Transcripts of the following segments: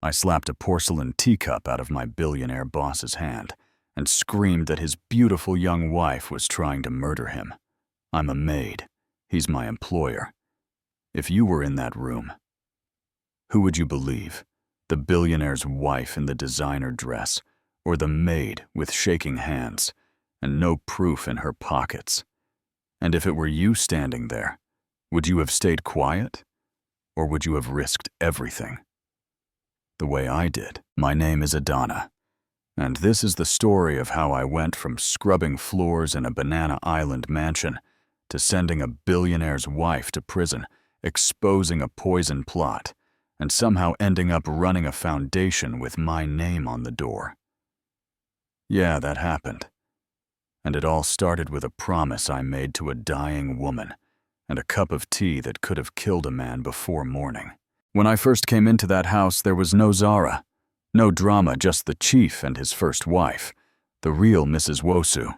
I slapped a porcelain teacup out of my billionaire boss's hand and screamed that his beautiful young wife was trying to murder him. I'm a maid. He's my employer. If you were in that room, who would you believe? The billionaire's wife in the designer dress, or the maid with shaking hands and no proof in her pockets? And if it were you standing there, would you have stayed quiet? Or would you have risked everything? The way I did. My name is Adana, and this is the story of how I went from scrubbing floors in a Banana Island mansion to sending a billionaire's wife to prison, exposing a poison plot, and somehow ending up running a foundation with my name on the door. Yeah, that happened. And it all started with a promise I made to a dying woman and a cup of tea that could have killed a man before morning. When I first came into that house, there was no Zara, no drama, just the chief and his first wife, the real Mrs. Wosu.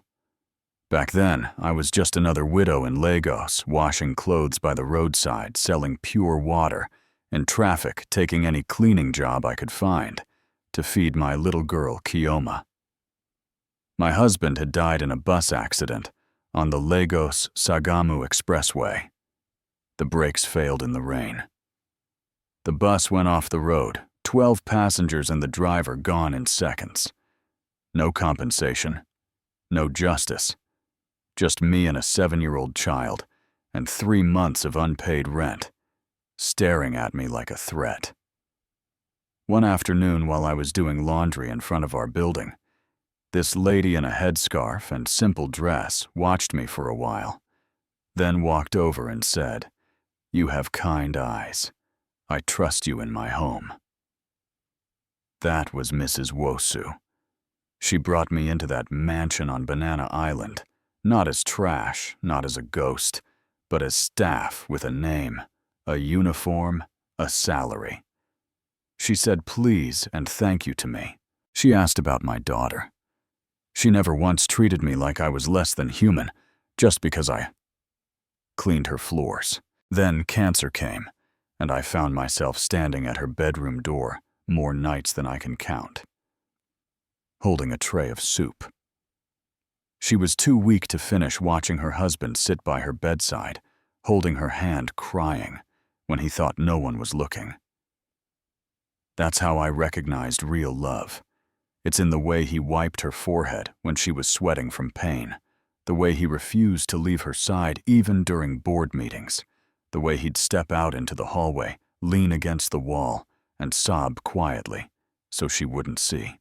Back then, I was just another widow in Lagos, washing clothes by the roadside, selling pure water, in traffic, taking any cleaning job I could find to feed my little girl, Kioma. My husband had died in a bus accident on the Lagos-Sagamu Expressway. The brakes failed in the rain. The bus went off the road, 12 passengers and the driver gone in seconds. No compensation, no justice, just me and a 7-year-old child and 3 months of unpaid rent, staring at me like a threat. One afternoon while I was doing laundry in front of our building, this lady in a headscarf and simple dress watched me for a while, then walked over and said, "You have kind eyes. I trust you in my home." That was Mrs. Wosu. She brought me into that mansion on Banana Island, not as trash, not as a ghost, but as staff with a name, a uniform, a salary. She said please and thank you to me. She asked about my daughter. She never once treated me like I was less than human, just because I cleaned her floors. Then cancer came, and I found myself standing at her bedroom door more nights than I can count, holding a tray of soup. She was too weak to finish watching her husband sit by her bedside, holding her hand crying when he thought no one was looking. That's how I recognized real love. It's in the way he wiped her forehead when she was sweating from pain, the way he refused to leave her side even during board meetings, the way he'd step out into the hallway, lean against the wall, and sob quietly so she wouldn't see.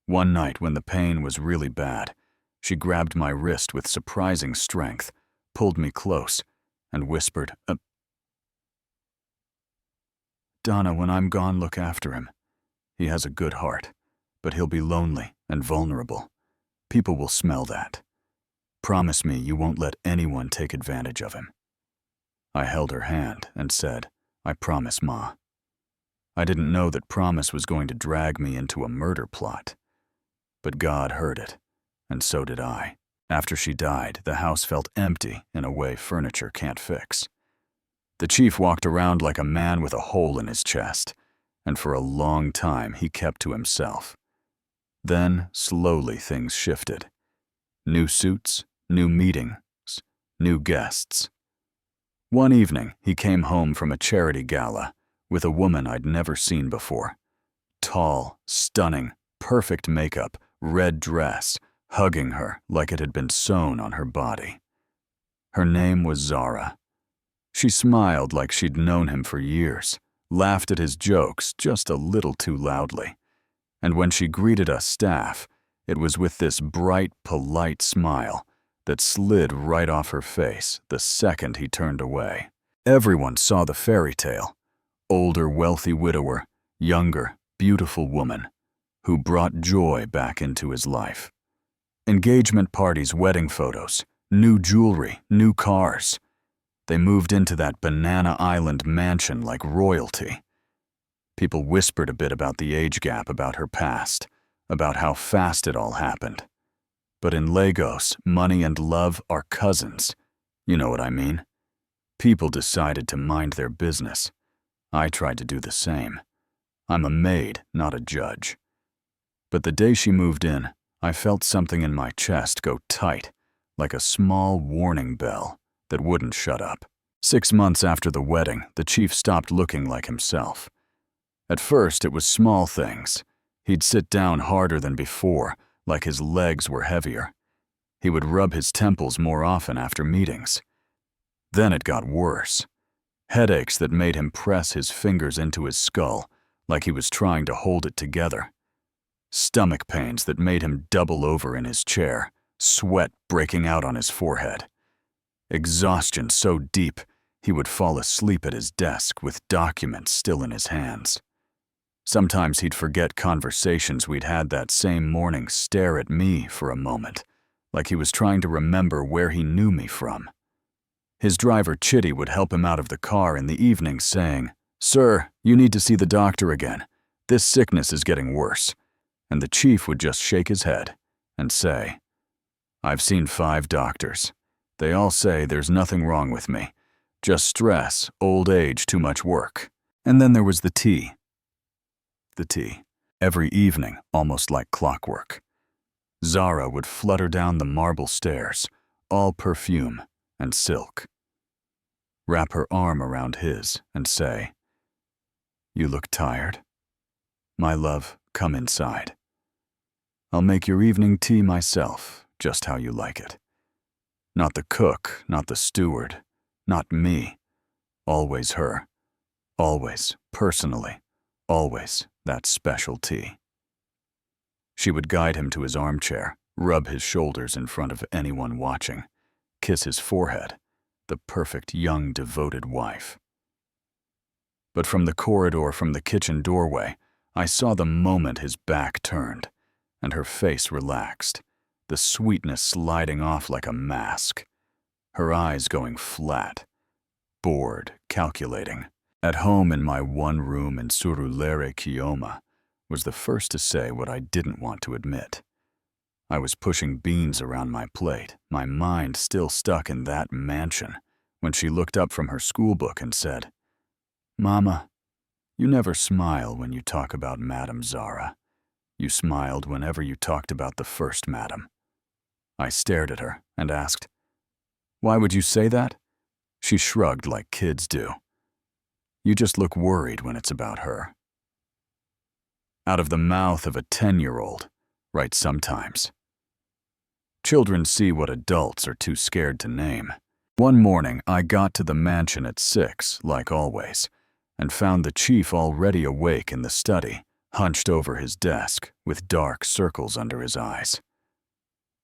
One night when the pain was really bad, she grabbed my wrist with surprising strength, pulled me close, and whispered, "Donna, when I'm gone, look after him. He has a good heart, but he'll be lonely and vulnerable. People will smell that. Promise me you won't let anyone take advantage of him." I held her hand and said, "I promise, Ma." I didn't know that promise was going to drag me into a murder plot. But God heard it, and so did I. After she died, the house felt empty in a way furniture can't fix. The chief walked around like a man with a hole in his chest, and for a long time he kept to himself. Then, slowly, things shifted. New suits, new meetings, new guests. One evening, he came home from a charity gala with a woman I'd never seen before. Tall, stunning, perfect makeup, red dress, hugging her like it had been sewn on her body. Her name was Zara. She smiled like she'd known him for years, laughed at his jokes just a little too loudly. And when she greeted us staff, it was with this bright, polite smile that slid right off her face the second he turned away. Everyone saw the fairy tale. Older, wealthy widower, younger, beautiful woman, who brought joy back into his life. Engagement parties, wedding photos, new jewelry, new cars. They moved into that Banana Island mansion like royalty. People whispered a bit about the age gap, about her past, about how fast it all happened. But in Lagos, money and love are cousins. You know what I mean? People decided to mind their business. I tried to do the same. I'm a maid, not a judge. But the day she moved in, I felt something in my chest go tight, like a small warning bell that wouldn't shut up. 6 months after the wedding, the chief stopped looking like himself. At first, it was small things. He'd sit down harder than before, like his legs were heavier. He would rub his temples more often after meetings. Then it got worse. Headaches that made him press his fingers into his skull, like he was trying to hold it together. Stomach pains that made him double over in his chair, sweat breaking out on his forehead. Exhaustion so deep, he would fall asleep at his desk with documents still in his hands. Sometimes he'd forget conversations we'd had that same morning, stare at me for a moment, like he was trying to remember where he knew me from. His driver, Chitty, would help him out of the car in the evening, saying, "Sir, you need to see the doctor again. This sickness is getting worse." And the chief would just shake his head and say, "I've seen 5 doctors. They all say there's nothing wrong with me. Just stress, old age, too much work." And then there was the tea. The tea. Every evening, almost like clockwork. Zara would flutter down the marble stairs, all perfume and silk. Wrap her arm around his and say, "You look tired. My love, come inside. I'll make your evening tea myself, just how you like it. Not the cook, not the steward, not me. Always her. Always, personally, always that special tea." She would guide him to his armchair, rub his shoulders in front of anyone watching, kiss his forehead, the perfect young devoted wife. But from the corridor, from the kitchen doorway, I saw the moment his back turned, and her face relaxed, the sweetness sliding off like a mask, her eyes going flat, bored, calculating. At home in my one room in Surulere, Kioma, was the first to say what I didn't want to admit. I was pushing beans around my plate, my mind still stuck in that mansion, when she looked up from her schoolbook and said, "Mama, you never smile when you talk about Madame Zara. You smiled whenever you talked about the first Madame." I stared at her and asked, "Why would you say that?" She shrugged like kids do. "You just look worried when it's about her." Out of the mouth of a 10-year-old, right sometimes. Children see what adults are too scared to name. One morning, I got to the mansion at 6, like always, and found the chief already awake in the study, hunched over his desk, with dark circles under his eyes.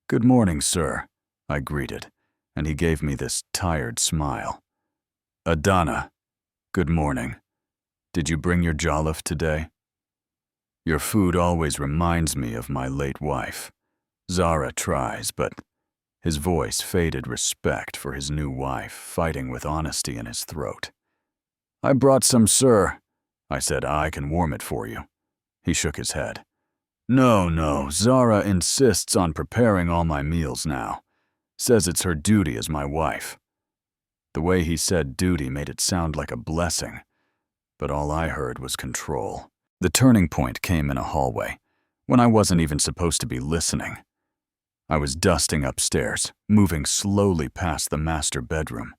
"Good morning, sir," I greeted, and he gave me this tired smile. "Adana, good morning. Did you bring your jollof today? Your food always reminds me of my late wife. Zara tries, but..." His voice faded respect for his new wife, fighting with honesty in his throat. "I brought some, sir." I said, "I can warm it for you." He shook his head. No, Zara insists on preparing all my meals now. Says it's her duty as my wife." The way he said duty made it sound like a blessing, but all I heard was control. The turning point came in a hallway, when I wasn't even supposed to be listening. I was dusting upstairs, moving slowly past the master bedroom,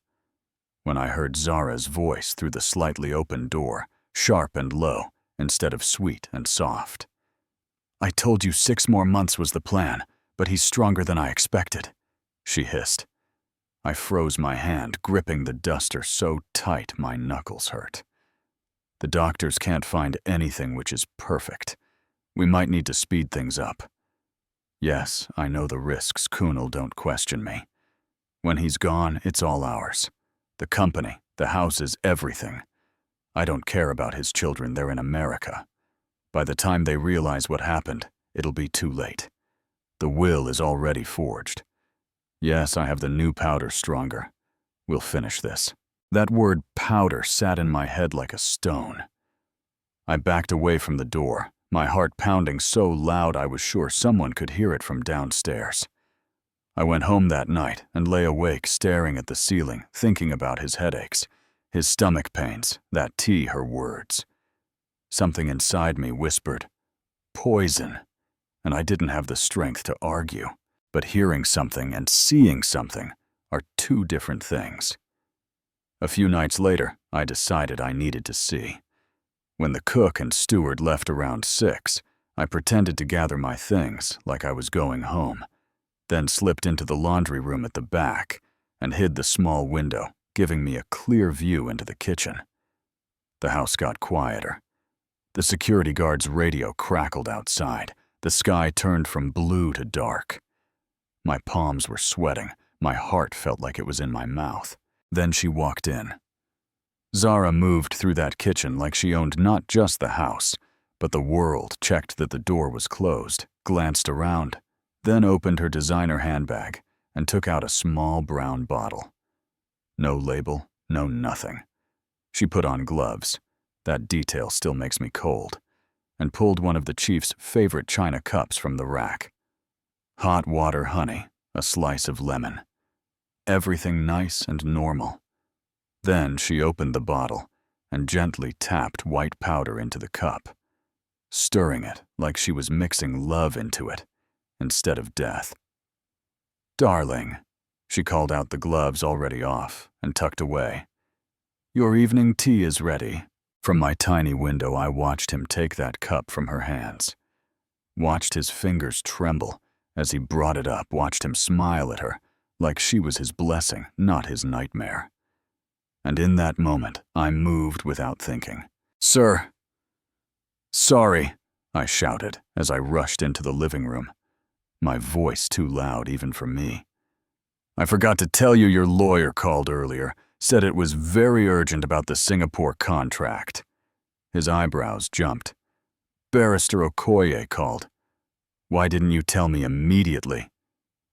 when I heard Zara's voice through the slightly open door, sharp and low, instead of sweet and soft. "I told you 6 more months was the plan, but he's stronger than I expected," she hissed. I froze my hand, gripping the duster so tight my knuckles hurt. The doctors can't find anything which is perfect. We might need to speed things up. Yes, I know the risks. Kunal don't question me. When he's gone, it's all ours. The company, the houses, everything. I don't care about his children. They're in America. By the time they realize what happened, it'll be too late. The will is already forged. Yes, I have the new powder stronger. We'll finish this. That word powder sat in my head like a stone. I backed away from the door, my heart pounding so loud I was sure someone could hear it from downstairs. I went home that night and lay awake staring at the ceiling, thinking about his headaches, his stomach pains, that tea, her words. Something inside me whispered, "Poison," and I didn't have the strength to argue. But hearing something and seeing something are two different things. A few nights later, I decided I needed to see. When the cook and steward left around 6, I pretended to gather my things like I was going home, then slipped into the laundry room at the back and hid the small window, giving me a clear view into the kitchen. The house got quieter. The security guard's radio crackled outside. The sky turned from blue to dark. My palms were sweating. My heart felt like it was in my mouth. Then she walked in. Zara moved through that kitchen like she owned not just the house, but the world, checked that the door was closed, glanced around, then opened her designer handbag and took out a small brown bottle. No label, no nothing. She put on gloves. That detail still makes me cold. And pulled one of the chief's favorite china cups from the rack. Hot water honey, a slice of lemon. Everything nice and normal. Then she opened the bottle and gently tapped white powder into the cup, stirring it like she was mixing love into it instead of death. "Darling," she called out, the gloves already off and tucked away. "Your evening tea is ready." From my tiny window, I watched him take that cup from her hands. Watched his fingers tremble as he brought it up, watched him smile at her like she was his blessing, not his nightmare. And in that moment, I moved without thinking. "Sir." "Sorry," I shouted as I rushed into the living room, my voice too loud even for me. "I forgot to tell you your lawyer called earlier. Said it was very urgent about the Singapore contract." His eyebrows jumped. "Barrister Okoye called. Why didn't you tell me immediately?"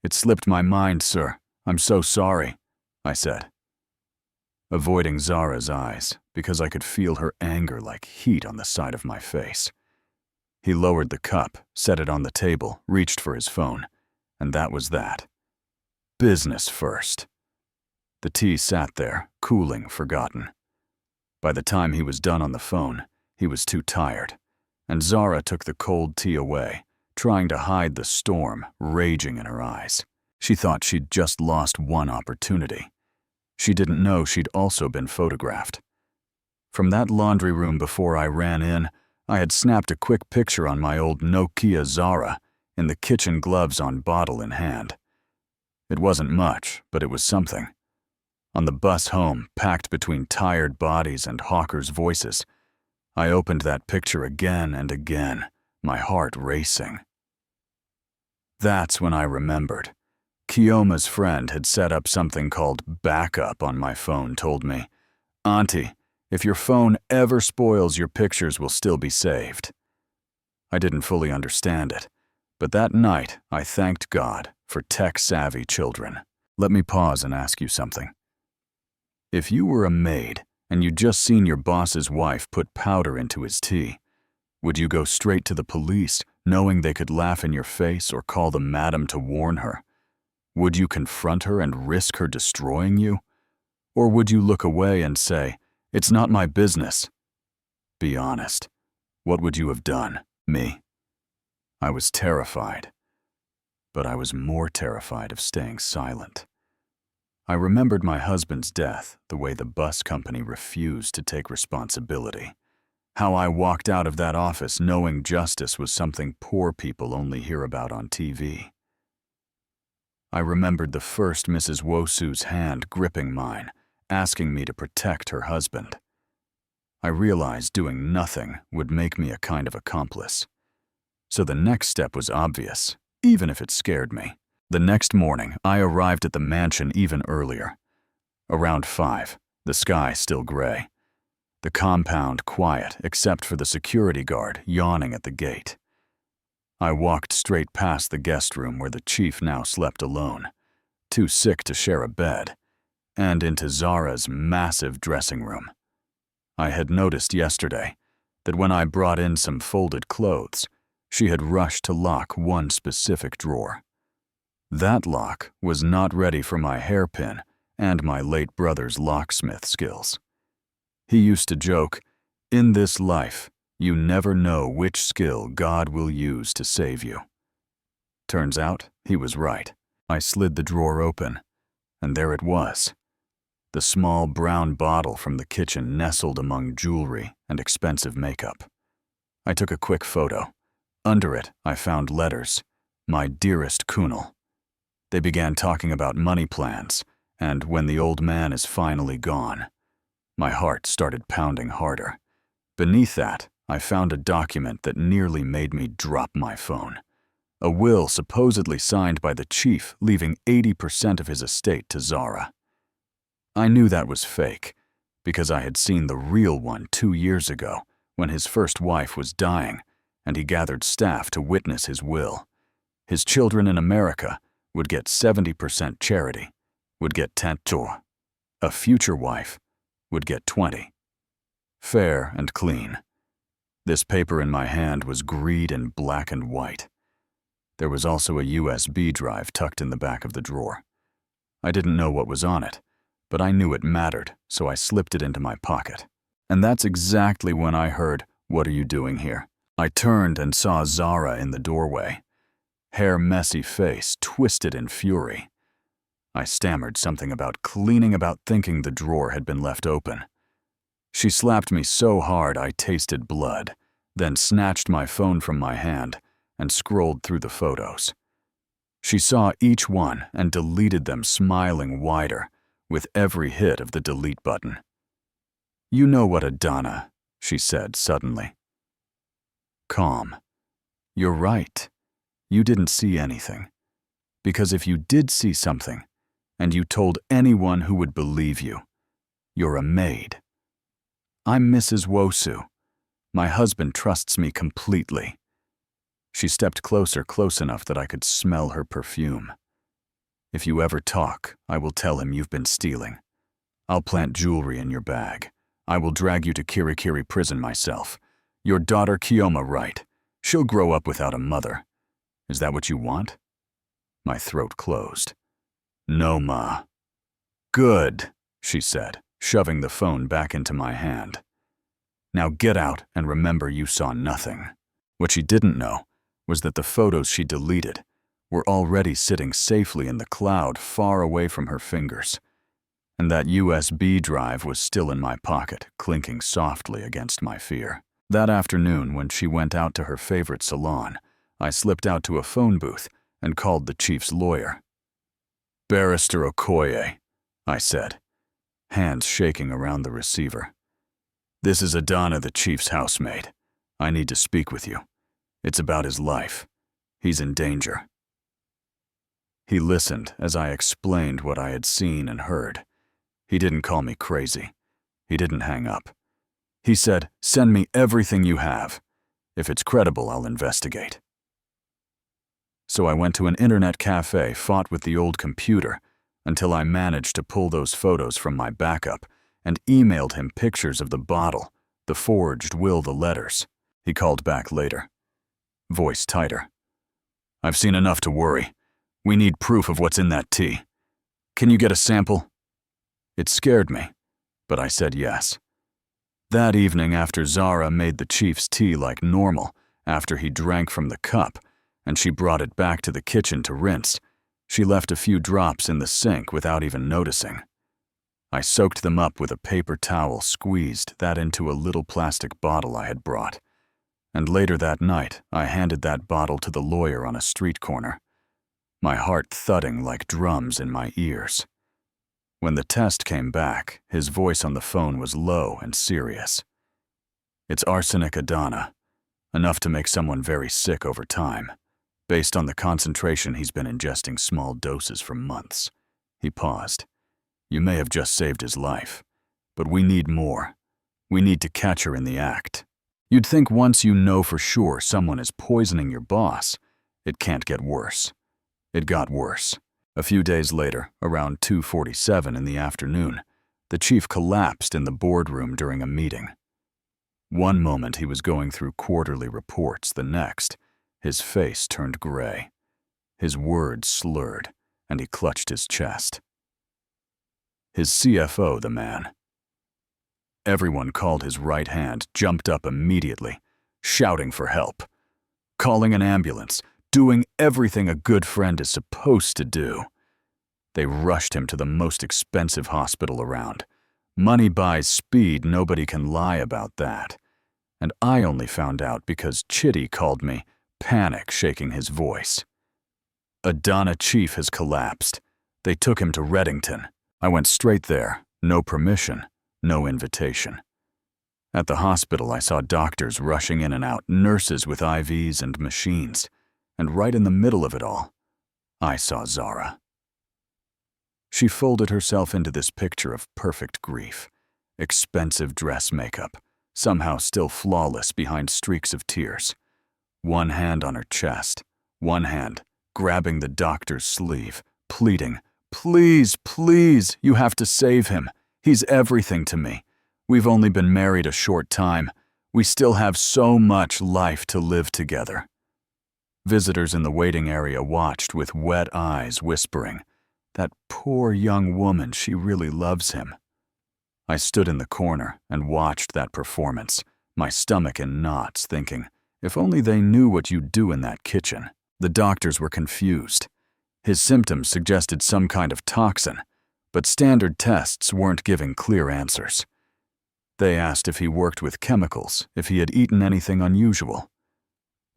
"It slipped my mind, sir. I'm so sorry," I said, avoiding Zara's eyes because I could feel her anger like heat on the side of my face. He lowered the cup, set it on the table, reached for his phone, and that was that. Business first. The tea sat there, cooling, forgotten. By the time he was done on the phone, he was too tired, and Zara took the cold tea away, trying to hide the storm raging in her eyes. She thought she'd just lost one opportunity. She didn't know she'd also been photographed. From that laundry room before I ran in, I had snapped a quick picture on my old Nokia Zara in the kitchen, gloves on, bottle in hand. It wasn't much, but it was something. On the bus home, packed between tired bodies and hawkers' voices, I opened that picture again and again, my heart racing. That's when I remembered. Kioma's friend had set up something called backup on my phone, told me, "Auntie, if your phone ever spoils, your pictures will still be saved." I didn't fully understand it, but that night I thanked God for tech-savvy children. Let me pause and ask you something. If you were a maid and you'd just seen your boss's wife put powder into his tea, would you go straight to the police, knowing they could laugh in your face or call the madam to warn her? Would you confront her and risk her destroying you? Or would you look away and say, "It's not my business"? Be honest. What would you have done, me? I was terrified, but I was more terrified of staying silent. I remembered my husband's death, the way the bus company refused to take responsibility. How I walked out of that office knowing justice was something poor people only hear about on TV. I remembered the first Mrs. Wosu's hand gripping mine, asking me to protect her husband. I realized doing nothing would make me a kind of accomplice. So the next step was obvious, even if it scared me. The next morning, I arrived at the mansion even earlier. Around 5, the sky still gray. The compound quiet except for the security guard yawning at the gate. I walked straight past the guest room where the chief now slept alone, too sick to share a bed, and into Zara's massive dressing room. I had noticed yesterday that when I brought in some folded clothes, she had rushed to lock one specific drawer. That lock was not ready for my hairpin and my late brother's locksmith skills. He used to joke, "In this life, You never know which skill God will use to save you. Turns out, he was right. I slid the drawer open, and there it was. The small brown bottle from the kitchen nestled among jewelry and expensive makeup. I took a quick photo. Under it, I found letters, "My dearest Kunal." They began talking about money plans, and when the old man is finally gone. My heart started pounding harder. Beneath that, I found a document that nearly made me drop my phone. A will supposedly signed by the chief, leaving 80% of his estate to Zara. I knew that was fake, because I had seen the real one 2 years ago, when his first wife was dying, and he gathered staff to witness his will. His children in America would get 70% charity, would get 10%. A future wife would get 20%. Fair and clean. This paper in my hand was greed in black and white. There was also a USB drive tucked in the back of the drawer. I didn't know what was on it, but I knew it mattered, so I slipped it into my pocket. And that's exactly when I heard, "What are you doing here?" I turned and saw Zara in the doorway. Hair messy face twisted in fury. I stammered something about cleaning, about thinking the drawer had been left open. She slapped me so hard I tasted blood, then snatched my phone from my hand and scrolled through the photos. She saw each one and deleted them, smiling wider with every hit of the delete button. "You know what a Donna," she said suddenly. Calm. "You're right. You didn't see anything. Because if you did see something, and you told anyone who would believe you, you're a maid. I'm Mrs. Wosu. My husband trusts me completely." She stepped closer, close enough that I could smell her perfume. "If you ever talk, I will tell him you've been stealing. I'll plant jewelry in your bag. I will drag you to Kirikiri prison myself. Your daughter Kioma, right? She'll grow up without a mother. Is that what you want?" My throat closed. "No, Ma." "Good," she said, shoving the phone back into my hand. "Now get out and remember you saw nothing." What she didn't know was that the photos she deleted were already sitting safely in the cloud far away from her fingers, and that USB drive was still in my pocket, clinking softly against my fear. That afternoon, when she went out to her favorite salon, I slipped out to a phone booth and called the chief's lawyer. "Barrister Okoye," I said, hands shaking around the receiver. "This is Adana, the chief's housemaid. I need to speak with you. It's about his life. He's in danger." He listened as I explained what I had seen and heard. He didn't call me crazy. He didn't hang up. He said, "Send me everything you have. If it's credible, I'll investigate." So I went to an internet cafe, fought with the old computer, until I managed to pull those photos from my backup and emailed him pictures of the bottle, the forged will, the letters. He called back later, voice tighter. "I've seen enough to worry. We need proof of what's in that tea. Can you get a sample?" It scared me, but I said yes. That evening, after Zara made the chief's tea like normal, after he drank from the cup, and she brought it back to the kitchen to rinse, she left a few drops in the sink without even noticing. I soaked them up with a paper towel, squeezed that into a little plastic bottle I had brought. And later that night, I handed that bottle to the lawyer on a street corner, my heart thudding like drums in my ears. When the test came back, his voice on the phone was low and serious. "It's arsenic Adana, enough to make someone very sick over time, based on the concentration he's been ingesting small doses for months." He paused. "You may have just saved his life, but we need more. We need to catch her in the act." You'd think once you know for sure someone is poisoning your boss, it can't get worse. It got worse. A few days later, around 2:47 in the afternoon, the chief collapsed in the boardroom during a meeting. One moment he was going through quarterly reports, the next, his face turned gray. His words slurred, and he clutched his chest. His CFO, the man. Everyone called his right hand, jumped up immediately, shouting for help, calling an ambulance, doing everything a good friend is supposed to do. They rushed him to the most expensive hospital around. Money buys speed, nobody can lie about that. And I only found out because Chitty called me, panic shaking his voice. Adana Chief has collapsed. They took him to Reddington. I went straight there, no permission, no invitation. At the hospital, I saw doctors rushing in and out, nurses with IVs and machines. And right in the middle of it all, I saw Zara. She folded herself into this picture of perfect grief, expensive dress makeup, somehow still flawless behind streaks of tears. One hand on her chest, one hand grabbing the doctor's sleeve, pleading, "Please, please, you have to save him. He's everything to me. We've only been married a short time. We still have so much life to live together." Visitors in the waiting area watched with wet eyes, whispering, "That poor young woman, she really loves him." I stood in the corner and watched that performance, my stomach in knots, thinking, if only they knew what you'd do in that kitchen. The doctors were confused. His symptoms suggested some kind of toxin, but standard tests weren't giving clear answers. They asked if he worked with chemicals, if he had eaten anything unusual.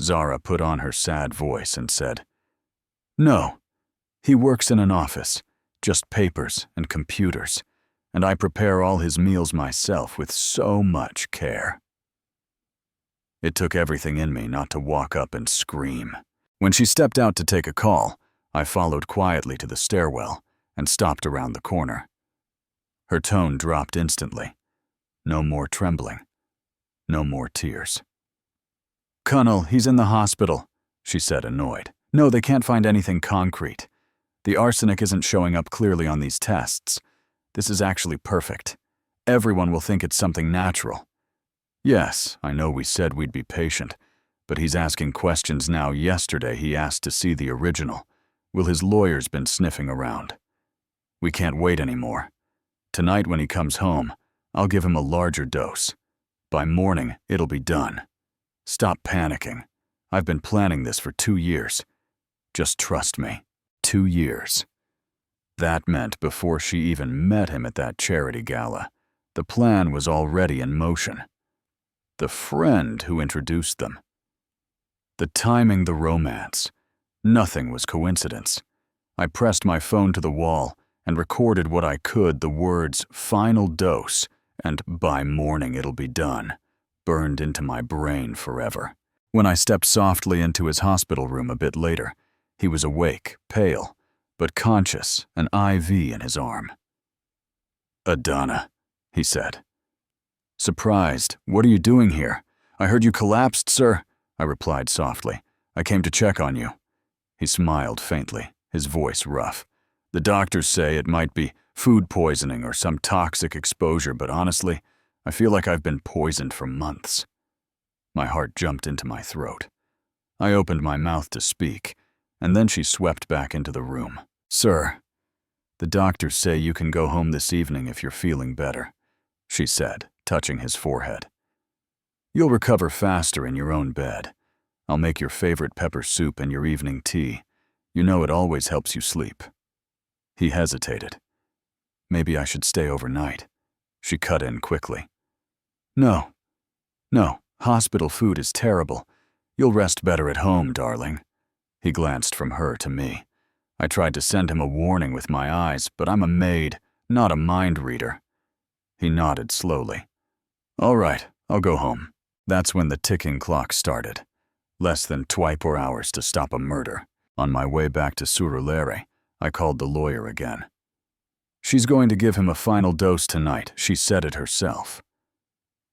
Zara put on her sad voice and said, "No, he works in an office, just papers and computers, and I prepare all his meals myself with so much care." It took everything in me not to walk up and scream. When she stepped out to take a call, I followed quietly to the stairwell and stopped around the corner. Her tone dropped instantly. No more trembling. No more tears. "Colonel, he's in the hospital," she said, annoyed. "No, they can't find anything concrete. The arsenic isn't showing up clearly on these tests. This is actually perfect. Everyone will think it's something natural." "Yes, I know we said we'd be patient, but he's asking questions now. Yesterday he asked to see the original. Will his lawyers been sniffing around? We can't wait anymore. Tonight when he comes home, I'll give him a larger dose. By morning, it'll be done. Stop panicking. I've been planning this for 2 years. Just trust me. 2 years." That meant before she even met him at that charity gala, the plan was already in motion. The friend who introduced them. The timing, the romance. Nothing was coincidence. I pressed my phone to the wall and recorded what I could, the words "final dose" and "by morning it'll be done," burned into my brain forever. When I stepped softly into his hospital room a bit later, he was awake, pale, but conscious, an IV in his arm. "Adana," he said. Surprised, "What are you doing here?" "I heard you collapsed, sir," I replied softly. "I came to check on you." He smiled faintly, his voice rough. "The doctors say it might be food poisoning or some toxic exposure, but honestly, I feel like I've been poisoned for months." My heart jumped into my throat. I opened my mouth to speak, and then she swept back into the room. "Sir, the doctors say you can go home this evening if you're feeling better," she said, touching his forehead. "You'll recover faster in your own bed. I'll make your favorite pepper soup and your evening tea. You know it always helps you sleep." He hesitated. "Maybe I should stay overnight." She cut in quickly. No, hospital food is terrible. You'll rest better at home, darling." He glanced from her to me. I tried to send him a warning with my eyes, but I'm a maid, not a mind reader. He nodded slowly. "All right, I'll go home." That's when the ticking clock started. Less than 24 hours to stop a murder. On my way back to Surulere, I called the lawyer again. "She's going to give him a final dose tonight," she said it herself.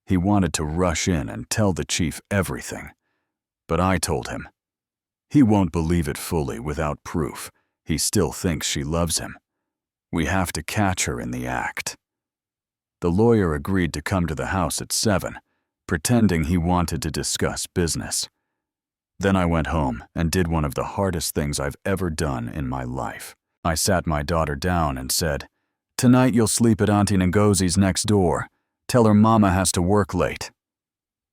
He wanted to rush in and tell the chief everything, but I told him. He won't believe it fully without proof. He still thinks she loves him. We have to catch her in the act. The lawyer agreed to come to the house at 7, pretending he wanted to discuss business. Then I went home and did one of the hardest things I've ever done in my life. I sat my daughter down and said, "Tonight you'll sleep at Auntie Ngozi's next door. Tell her Mama has to work late."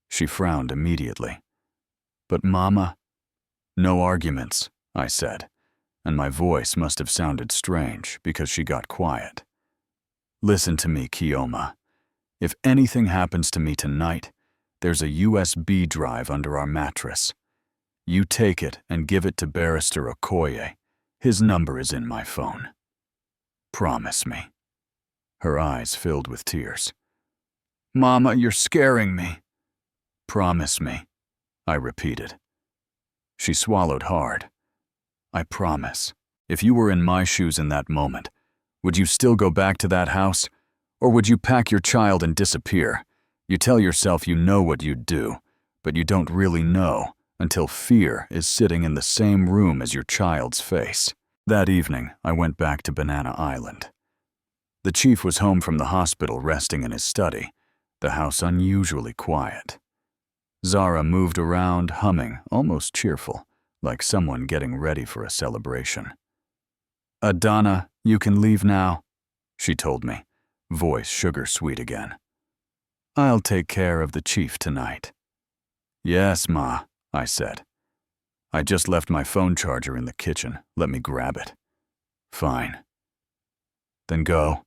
She frowned immediately. But Mama? No arguments, I said, and my voice must have sounded strange because she got quiet. Listen to me, Kioma. If anything happens to me tonight, there's a USB drive under our mattress. You take it and give it to Barrister Okoye. His number is in my phone. Promise me. Her eyes filled with tears. Mama, you're scaring me. Promise me, I repeated. She swallowed hard. I promise. If you were in my shoes in that moment, would you still go back to that house? Or would you pack your child and disappear? You tell yourself you know what you'd do, but you don't really know until fear is sitting in the same room as your child's face. That evening, I went back to Banana Island. The chief was home from the hospital resting in his study, the house unusually quiet. Zara moved around, humming, almost cheerful, like someone getting ready for a celebration. Adana, you can leave now, she told me, voice sugar-sweet again. I'll take care of the chief tonight. Yes, Ma, I said. I just left my phone charger in the kitchen. Let me grab it. Fine. Then go,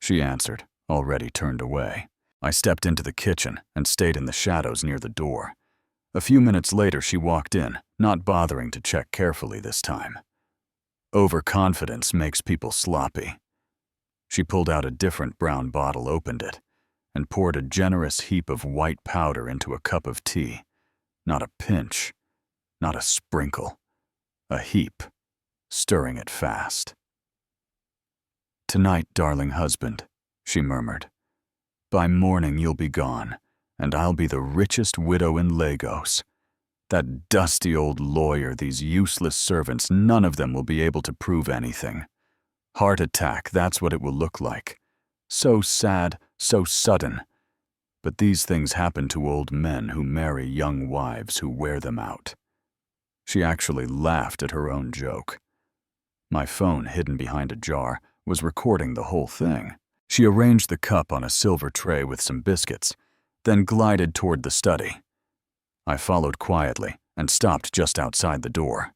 she answered, already turned away. I stepped into the kitchen and stayed in the shadows near the door. A few minutes later, she walked in, not bothering to check carefully this time. Overconfidence makes people sloppy. She pulled out a different brown bottle, opened it, and poured a generous heap of white powder into a cup of tea. Not a pinch, not a sprinkle, a heap, stirring it fast. Tonight, darling husband, she murmured. By morning you'll be gone, and I'll be the richest widow in Lagos. That dusty old lawyer, these useless servants, none of them will be able to prove anything. Heart attack, that's what it will look like. So sad, so sudden. But these things happen to old men who marry young wives who wear them out. She actually laughed at her own joke. My phone, hidden behind a jar, was recording the whole thing. She arranged the cup on a silver tray with some biscuits, then glided toward the study. I followed quietly and stopped just outside the door.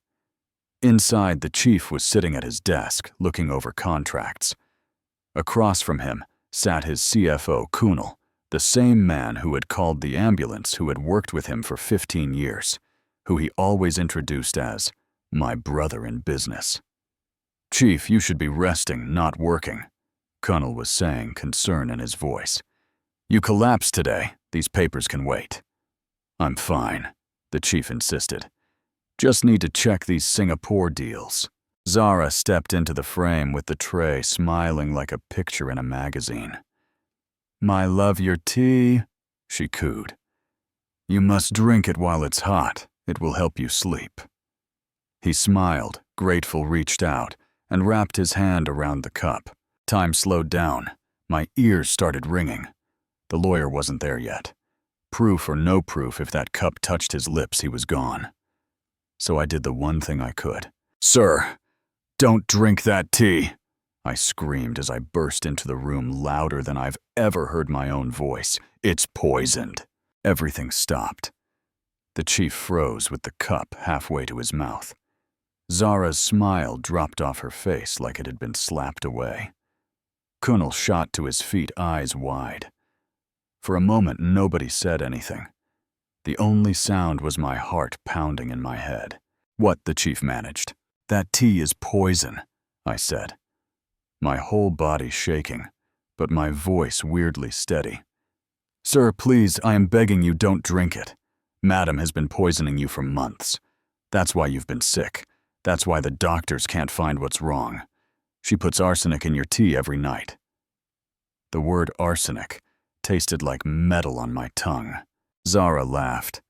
Inside, the chief was sitting at his desk, looking over contracts. Across from him sat his CFO, Kunal, the same man who had called the ambulance, who had worked with him for 15 years, who he always introduced as my brother in business. Chief, you should be resting, not working, Kunal was saying, concern in his voice. You collapsed today. These papers can wait. I'm fine, the chief insisted. Just need to check these Singapore deals. Zara stepped into the frame with the tray, smiling like a picture in a magazine. My love, your tea, she cooed. You must drink it while it's hot. It will help you sleep. He smiled, grateful, reached out, and wrapped his hand around the cup. Time slowed down. My ears started ringing. The lawyer wasn't there yet. Proof or no proof, if that cup touched his lips, he was gone. So I did the one thing I could. Sir, don't drink that tea, I screamed as I burst into the room louder than I've ever heard my own voice. It's poisoned. Everything stopped. The chief froze with the cup halfway to his mouth. Zara's smile dropped off her face like it had been slapped away. Kunal shot to his feet, eyes wide. For a moment, nobody said anything. The only sound was my heart pounding in my head. What, the chief managed. That tea is poison, I said. My whole body shaking, but my voice weirdly steady. Sir, please, I am begging you, don't drink it. Madam has been poisoning you for months. That's why you've been sick. That's why the doctors can't find what's wrong. She puts arsenic in your tea every night. The word arsenic tasted like metal on my tongue. Zara laughed.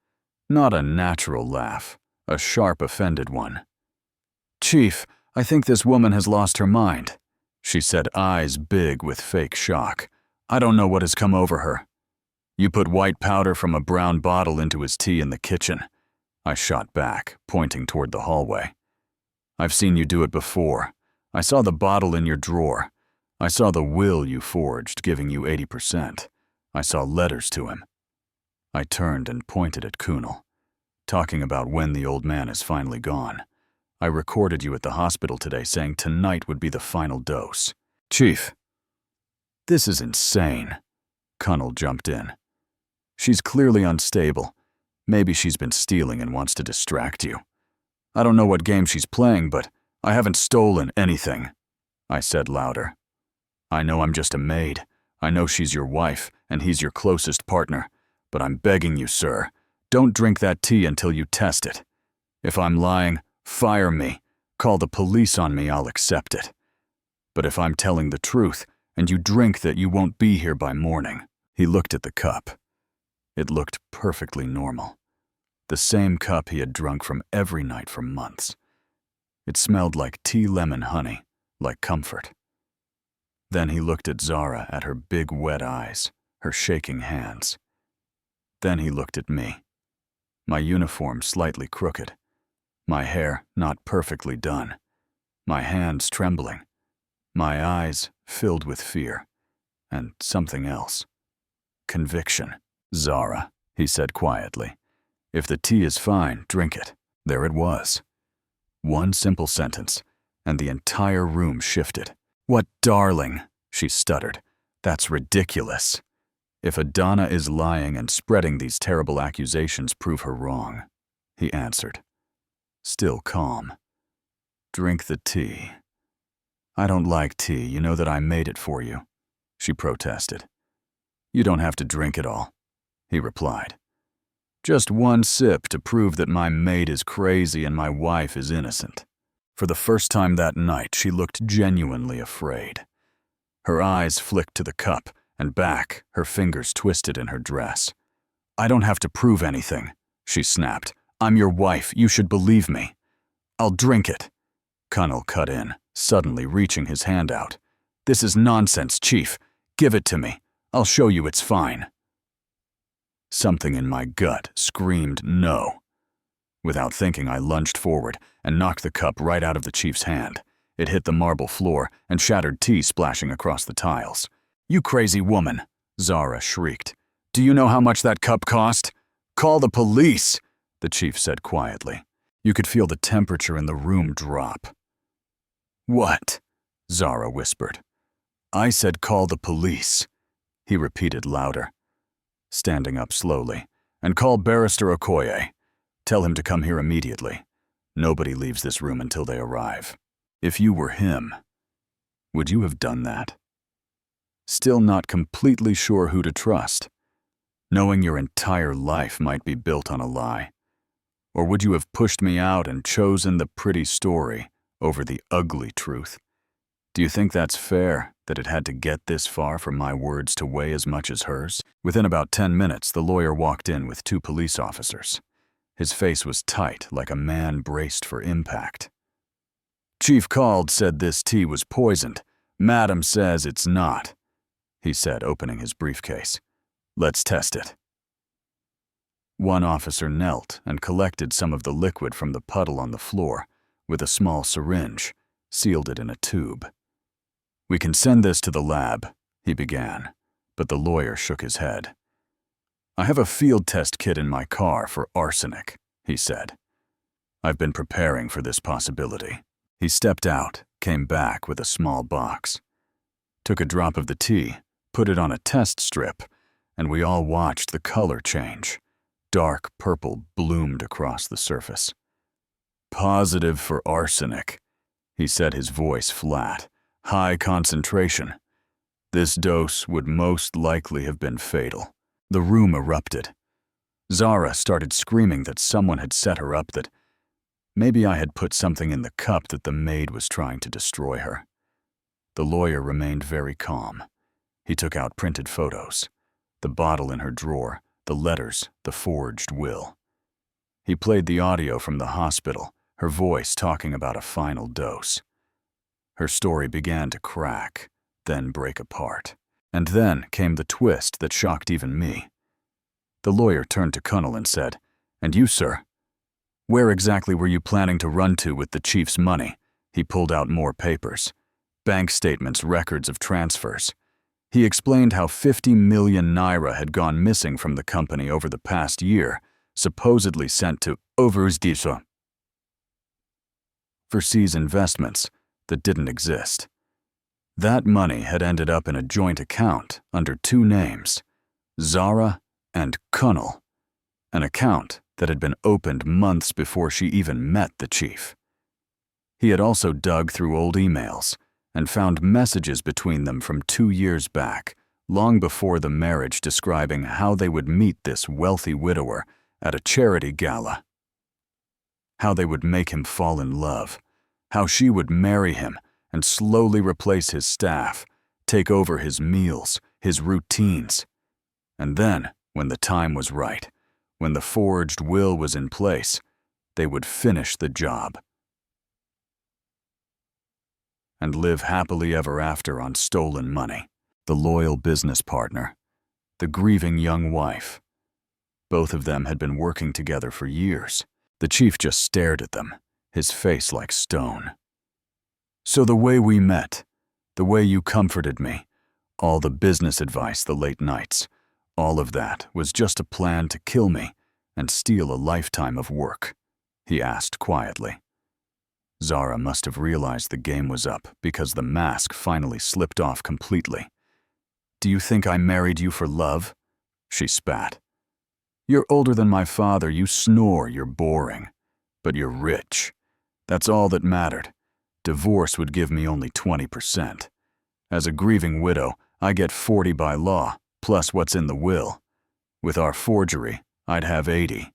Not a natural laugh, a sharp, offended one. Chief, I think this woman has lost her mind, she said, eyes big with fake shock. I don't know what has come over her. You put white powder from a brown bottle into his tea in the kitchen. I shot back, pointing toward the hallway. I've seen you do it before. I saw the bottle in your drawer. I saw the will you forged giving you 80%. I saw letters to him. I turned and pointed at Kunal, talking about when the old man is finally gone. I recorded you at the hospital today saying tonight would be the final dose. Chief, this is insane. Kunal jumped in. She's clearly unstable. Maybe she's been stealing and wants to distract you. I don't know what game she's playing, but I haven't stolen anything, I said louder. I know I'm just a maid. I know she's your wife and he's your closest partner, but I'm begging you, sir, don't drink that tea until you test it. If I'm lying, fire me. Call the police on me, I'll accept it. But if I'm telling the truth and you drink that, you won't be here by morning. He looked at the cup. It looked perfectly normal. The same cup he had drunk from every night for months. It smelled like tea lemon honey, like comfort. Then he looked at Zara, at her big wet eyes, her shaking hands. Then he looked at me. My uniform slightly crooked. My hair not perfectly done. My hands trembling. My eyes filled with fear. And something else. Conviction. Zara, he said quietly. If the tea is fine, drink it. There it was. One simple sentence, and the entire room shifted. What darling, she stuttered. That's ridiculous. If Adana is lying and spreading these terrible accusations, prove her wrong, he answered, still calm. Drink the tea. I don't like tea, you know that I made it for you, she protested. You don't have to drink it all, he replied. Just one sip to prove that my maid is crazy and my wife is innocent. For the first time that night, she looked genuinely afraid. Her eyes flicked to the cup and back, her fingers twisted in her dress. I don't have to prove anything, she snapped. I'm your wife, you should believe me. I'll drink it. Kunal cut in, suddenly reaching his hand out. This is nonsense, Chief. Give it to me. I'll show you it's fine. Something in my gut screamed no. Without thinking, I lunged forward and knocked the cup right out of the chief's hand. It hit the marble floor and shattered tea splashing across the tiles. You crazy woman, Zara shrieked. Do you know how much that cup cost? Call the police, the chief said quietly. You could feel the temperature in the room drop. What? Zara whispered. I said call the police, he repeated louder. Standing up slowly, and call Barrister Okoye. Tell him to come here immediately. Nobody leaves this room until they arrive. If you were him, would you have done that? Still not completely sure who to trust, knowing your entire life might be built on a lie? Or would you have pushed me out and chosen the pretty story over the ugly truth? Do you think that's fair, that it had to get this far for my words to weigh as much as hers? Within about 10 minutes, the lawyer walked in with 2 police officers. His face was tight, like a man braced for impact. Chief called, said this tea was poisoned. Madam says it's not, he said, opening his briefcase. Let's test it. One officer knelt and collected some of the liquid from the puddle on the floor with a small syringe, sealed it in a tube. We can send this to the lab, he began, but the lawyer shook his head. I have a field test kit in my car for arsenic, he said. I've been preparing for this possibility. He stepped out, came back with a small box, took a drop of the tea, put it on a test strip, and we all watched the color change. Dark purple bloomed across the surface. Positive for arsenic, he said, his voice flat. High concentration. This dose would most likely have been fatal. The room erupted. Zara started screaming that someone had set her up, that maybe I had put something in the cup, that the maid was trying to destroy her. The lawyer remained very calm. He took out printed photos, the bottle in her drawer, the letters, the forged will. He played the audio from the hospital, her voice talking about a final dose. Her story began to crack, then break apart. And then came the twist that shocked even me. The lawyer turned to Kunal and said, And you, sir? Where exactly were you planning to run to with the chief's money? He pulled out more papers. Bank statements, records of transfers. He explained how 50 million naira had gone missing from the company over the past year, supposedly sent to overseas investments that didn't exist. That money had ended up in a joint account under two names, Zara and Kunal, an account that had been opened months before she even met the chief. He had also dug through old emails and found messages between them from 2 years back, long before the marriage, describing how they would meet this wealthy widower at a charity gala, how they would make him fall in love, how she would marry him and slowly replace his staff, take over his meals, his routines. And then, when the time was right, when the forged will was in place, they would finish the job and live happily ever after on stolen money. The loyal business partner, the grieving young wife. Both of them had been working together for years. The chief just stared at them, his face like stone. So the way we met, the way you comforted me, all the business advice, the late nights, all of that was just a plan to kill me and steal a lifetime of work, he asked quietly. Zara must have realized the game was up because the mask finally slipped off completely. Do you think I married you for love? She spat. You're older than my father, you snore, you're boring. But you're rich. That's all that mattered. Divorce would give me only 20%. As a grieving widow, I get 40 by law, plus what's in the will. With our forgery, I'd have 80.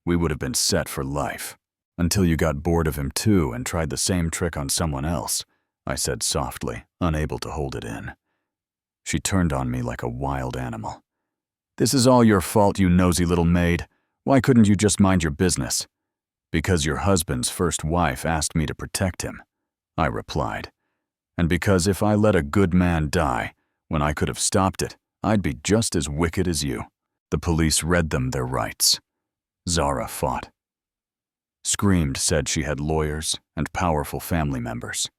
We would have been set for life. Until you got bored of him too and tried the same trick on someone else, I said softly, unable to hold it in. She turned on me like a wild animal. This is all your fault, you nosy little maid. Why couldn't you just mind your business? Because your husband's first wife asked me to protect him, I replied. And because if I let a good man die, when I could have stopped it, I'd be just as wicked as you. The police read them their rights. Zara fought. Screamed, said she had lawyers and powerful family members.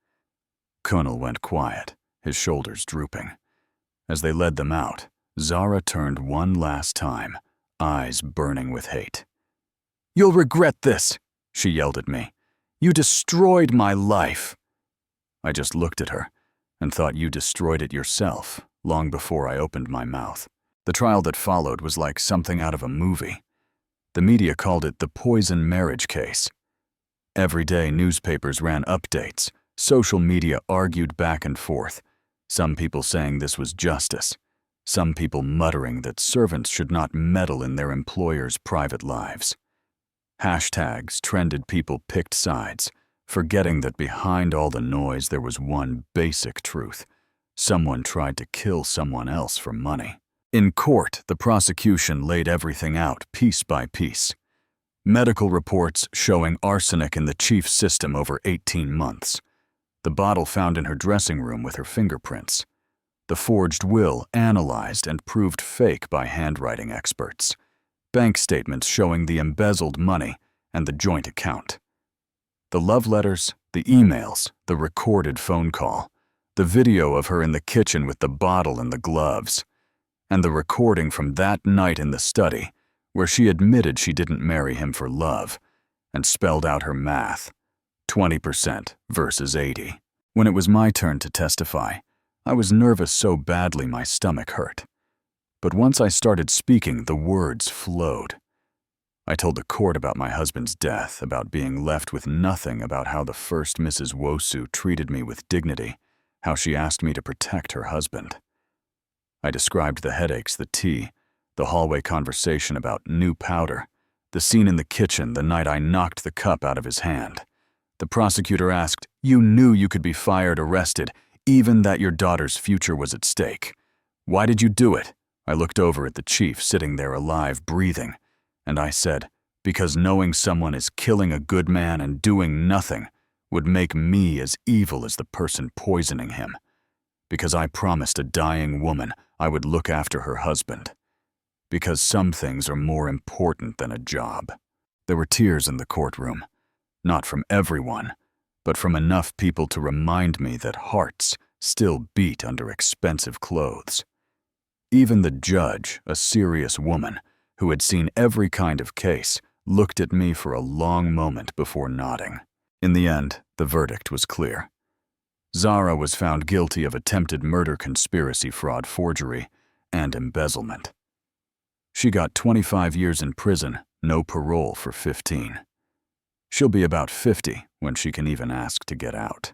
Kunal went quiet, his shoulders drooping. As they led them out, Zara turned one last time, eyes burning with hate. You'll regret this, she yelled at me. You destroyed my life. I just looked at her and thought you destroyed it yourself, long before I opened my mouth. The trial that followed was like something out of a movie. The media called it the poison marriage case. Every day newspapers ran updates, social media argued back and forth, some people saying this was justice, some people muttering that servants should not meddle in their employers' private lives. Hashtags trended, people picked sides, forgetting that behind all the noise there was one basic truth. Someone tried to kill someone else for money. In court, the prosecution laid everything out piece by piece. Medical reports showing arsenic in the chief's system over 18 months. The bottle found in her dressing room with her fingerprints. The forged will analyzed and proved fake by handwriting experts. Bank statements showing the embezzled money and the joint account. The love letters, the emails, the recorded phone call, the video of her in the kitchen with the bottle and the gloves, and the recording from that night in the study where she admitted she didn't marry him for love and spelled out her math, 20% versus 80. When it was my turn to testify, I was nervous so badly my stomach hurt. But once I started speaking, the words flowed. I told the court about my husband's death, about being left with nothing, about how the first Mrs. Wosu treated me with dignity, how she asked me to protect her husband. I described the headaches, the tea, the hallway conversation about new powder, the scene in the kitchen the night I knocked the cup out of his hand. The prosecutor asked, You knew you could be fired, arrested, even that your daughter's future was at stake. Why did you do it? I looked over at the chief sitting there alive, breathing, and I said, because knowing someone is killing a good man and doing nothing would make me as evil as the person poisoning him. Because I promised a dying woman I would look after her husband. Because some things are more important than a job. There were tears in the courtroom, not from everyone, but from enough people to remind me that hearts still beat under expensive clothes. Even the judge, a serious woman, who had seen every kind of case, looked at me for a long moment before nodding. In the end, the verdict was clear. Zara was found guilty of attempted murder, conspiracy, fraud, forgery, and embezzlement. She got 25 years in prison, no parole for 15. She'll be about 50 when she can even ask to get out.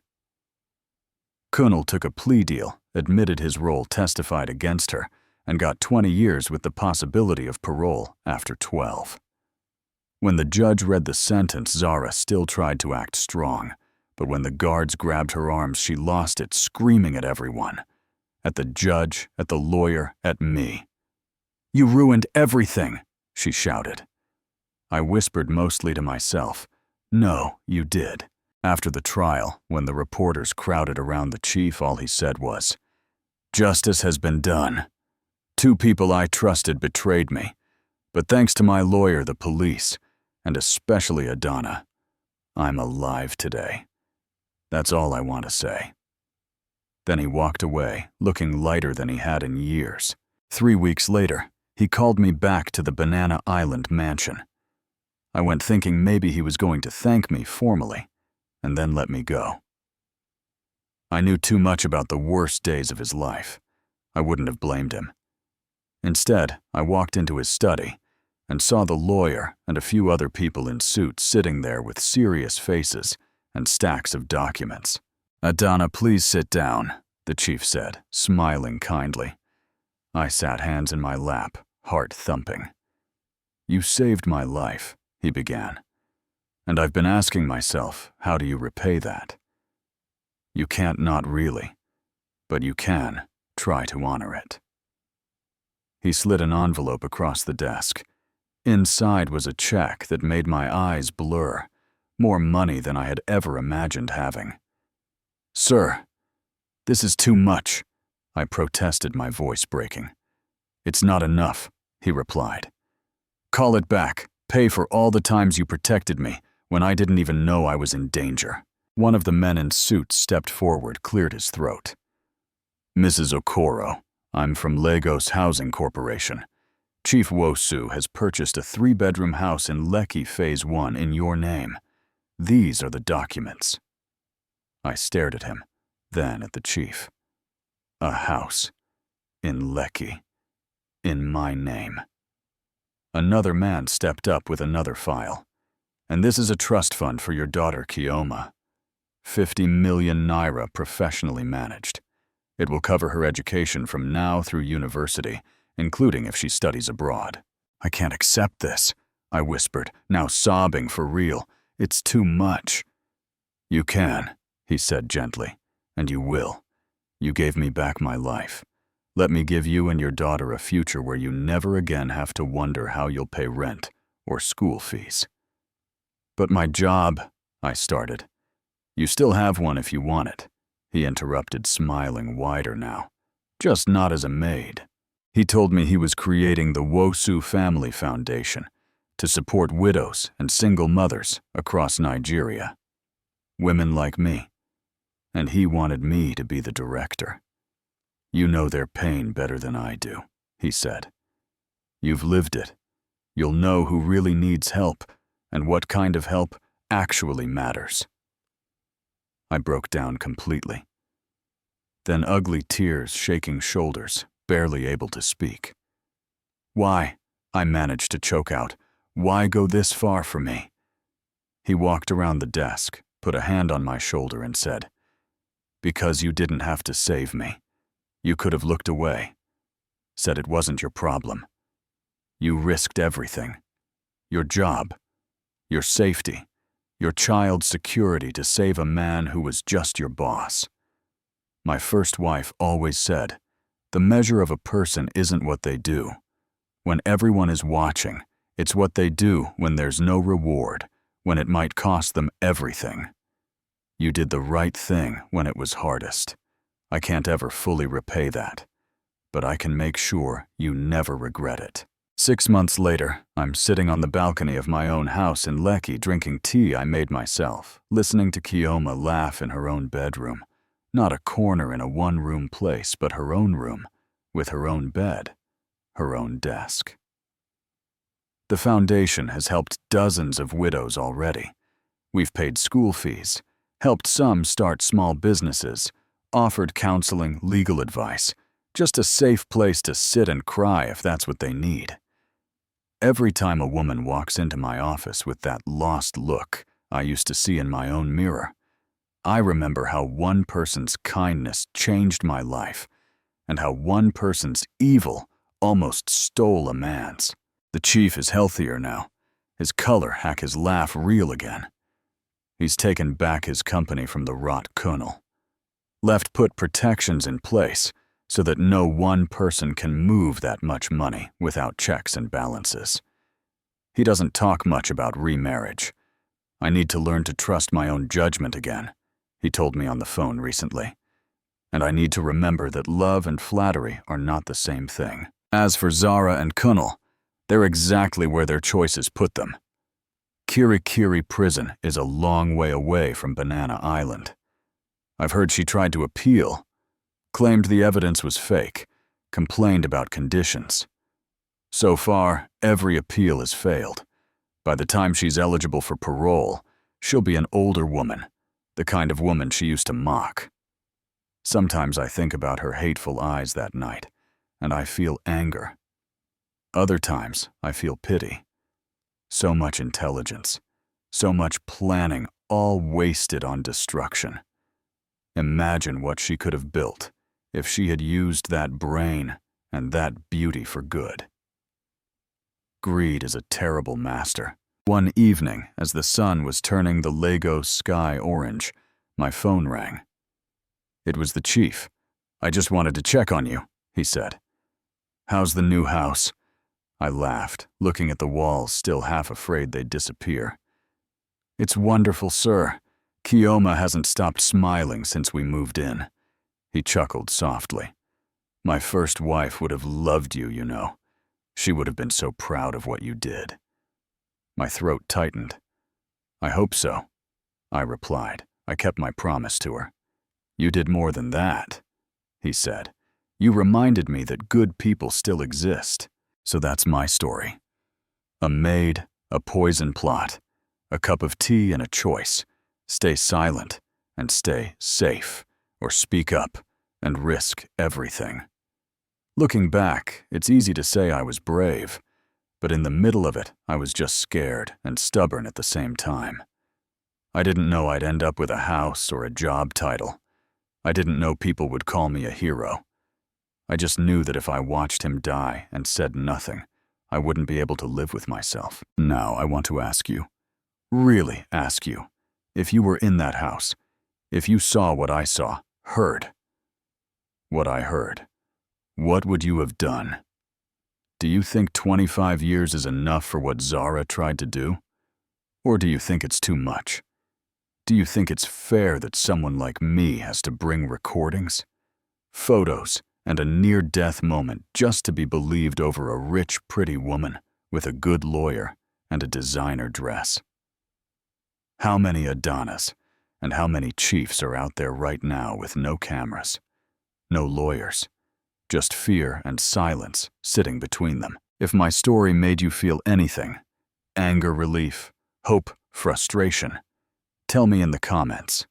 Kunal took a plea deal, admitted his role, testified against her, and got 20 years with the possibility of parole after 12. When the judge read the sentence, Zara still tried to act strong, but when the guards grabbed her arms, she lost it, screaming at everyone. At the judge, at the lawyer, at me. "You ruined everything," she shouted. I whispered mostly to myself, "No, you did." After the trial, when the reporters crowded around the chief, all he said was, "Justice has been done. 2 people I trusted betrayed me, but thanks to my lawyer, the police, and especially Adana, I'm alive today. That's all I want to say." Then he walked away, looking lighter than he had in years. 3 weeks later, he called me back to the Banana Island mansion. I went thinking maybe he was going to thank me formally, and then let me go. I knew too much about the worst days of his life. I wouldn't have blamed him. Instead, I walked into his study and saw the lawyer and a few other people in suits sitting there with serious faces and stacks of documents. "Adana, please sit down," the chief said, smiling kindly. I sat, hands in my lap, heart thumping. "You saved my life," he began, "and I've been asking myself, how do you repay that? You can't, not really, but you can try to honor it." He slid an envelope across the desk. Inside was a check that made my eyes blur, more money than I had ever imagined having. "Sir, this is too much," I protested, my voice breaking. "It's not enough," he replied. "Call it back. Pay for all the times you protected me when I didn't even know I was in danger." One of the men in suits stepped forward, cleared his throat. "Mrs. Okoro, I'm from Lagos Housing Corporation. Chief Wosu has purchased a 3-bedroom house in Lekki Phase 1 in your name. These are the documents." I stared at him, then at the chief. A house. In Lekki. In my name. Another man stepped up with another file. "And this is a trust fund for your daughter, Kioma. 50 million naira professionally managed. It will cover her education from now through university, including if she studies abroad." "I can't accept this," I whispered, now sobbing for real. "It's too much." "You can," he said gently, "and you will. You gave me back my life. Let me give you and your daughter a future where you never again have to wonder how you'll pay rent or school fees." "But my job," I started. "You still have one if you want it," he interrupted, smiling wider now. "Just not as a maid." He told me he was creating the Wosu Family Foundation to support widows and single mothers across Nigeria. Women like me. And he wanted me to be the director. "You know their pain better than I do," he said. "You've lived it. You'll know who really needs help and what kind of help actually matters." I broke down completely. Then ugly tears shaking shoulders, barely able to speak. "Why?" I managed to choke out. "Why go this far for me?" He walked around the desk, put a hand on my shoulder and said, "Because you didn't have to save me. You could have looked away. Said it wasn't your problem. You risked everything. Your job, your safety, your child's security to save a man who was just your boss. My first wife always said, the measure of a person isn't what they do. When everyone is watching, it's what they do when there's no reward, when it might cost them everything. You did the right thing when it was hardest. I can't ever fully repay that, but I can make sure you never regret it." 6 months later, I'm sitting on the balcony of my own house in Lekki drinking tea I made myself, listening to Kioma laugh in her own bedroom. Not a corner in a one-room place, but her own room, with her own bed, her own desk. The foundation has helped dozens of widows already. We've paid school fees, helped some start small businesses, offered counseling, legal advice, just a safe place to sit and cry if that's what they need. Every time a woman walks into my office with that lost look I used to see in my own mirror, I remember how one person's kindness changed my life and how one person's evil almost stole a man's. The chief is healthier now. His color hack his laugh real again. He's taken back his company from the rot colonel. Left put protections in place so that no one person can move that much money without checks and balances. He doesn't talk much about remarriage. I need to learn to trust my own judgment again, he told me on the phone recently. And I need to remember that love and flattery are not the same thing. As for Zara and Kunal, they're exactly where their choices put them. Kirikiri prison is a long way away from Banana Island. I've heard she tried to appeal, claimed the evidence was fake, complained about conditions. So far, every appeal has failed. By the time she's eligible for parole, she'll be an older woman, the kind of woman she used to mock. Sometimes I think about her hateful eyes that night, and I feel anger. Other times, I feel pity. So much intelligence, so much planning, all wasted on destruction. Imagine what she could have built if she had used that brain and that beauty for good. Greed is a terrible master. One evening, as the sun was turning the Lagos sky orange, my phone rang. It was the chief. "I just wanted to check on you," he said. "How's the new house?" I laughed, looking at the walls, still half afraid they'd disappear. "It's wonderful, sir. Kioma hasn't stopped smiling since we moved in." He chuckled softly. "My first wife would have loved you, you know. She would have been so proud of what you did." My throat tightened. "I hope so," I replied. I kept my promise to her. "You did more than that," he said. "You reminded me that good people still exist." So that's my story. A maid, a poison plot, a cup of tea and a choice. Stay silent and stay safe, or speak up and risk everything. Looking back, it's easy to say I was brave, but in the middle of it, I was just scared and stubborn at the same time. I didn't know I'd end up with a house or a job title. I didn't know people would call me a hero. I just knew that if I watched him die and said nothing, I wouldn't be able to live with myself. Now I want to ask you, really ask you, if you were in that house, if you saw what I saw, heard what I heard, what would you have done? Do you think 25 years is enough for what Zara tried to do? Or do you think it's too much? Do you think it's fair that someone like me has to bring recordings, photos, and a near-death moment just to be believed over a rich, pretty woman with a good lawyer and a designer dress? How many Adonis and how many chiefs are out there right now with no cameras, no lawyers, just fear and silence sitting between them? If my story made you feel anything, anger, relief, hope, frustration, tell me in the comments.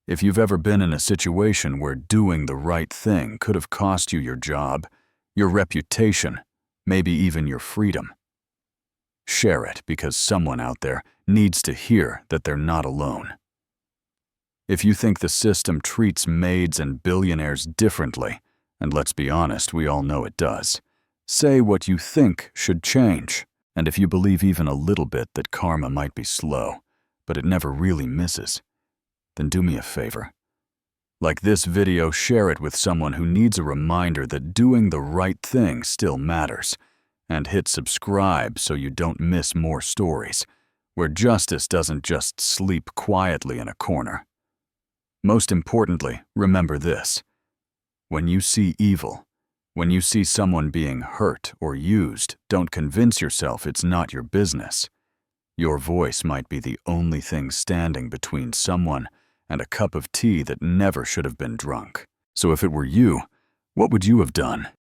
If you've ever been in a situation where doing the right thing could have cost you your job, your reputation, maybe even your freedom, share it because someone out there needs to hear that they're not alone. If you think the system treats maids and billionaires differently, and let's be honest, we all know it does, say what you think should change. And if you believe even a little bit that karma might be slow, but it never really misses, then do me a favor. Like this video, share it with someone who needs a reminder that doing the right thing still matters, and hit subscribe so you don't miss more stories where justice doesn't just sleep quietly in a corner. Most importantly, remember this. When you see evil, when you see someone being hurt or used, don't convince yourself it's not your business. Your voice might be the only thing standing between someone and a cup of tea that never should have been drunk. So if it were you, what would you have done?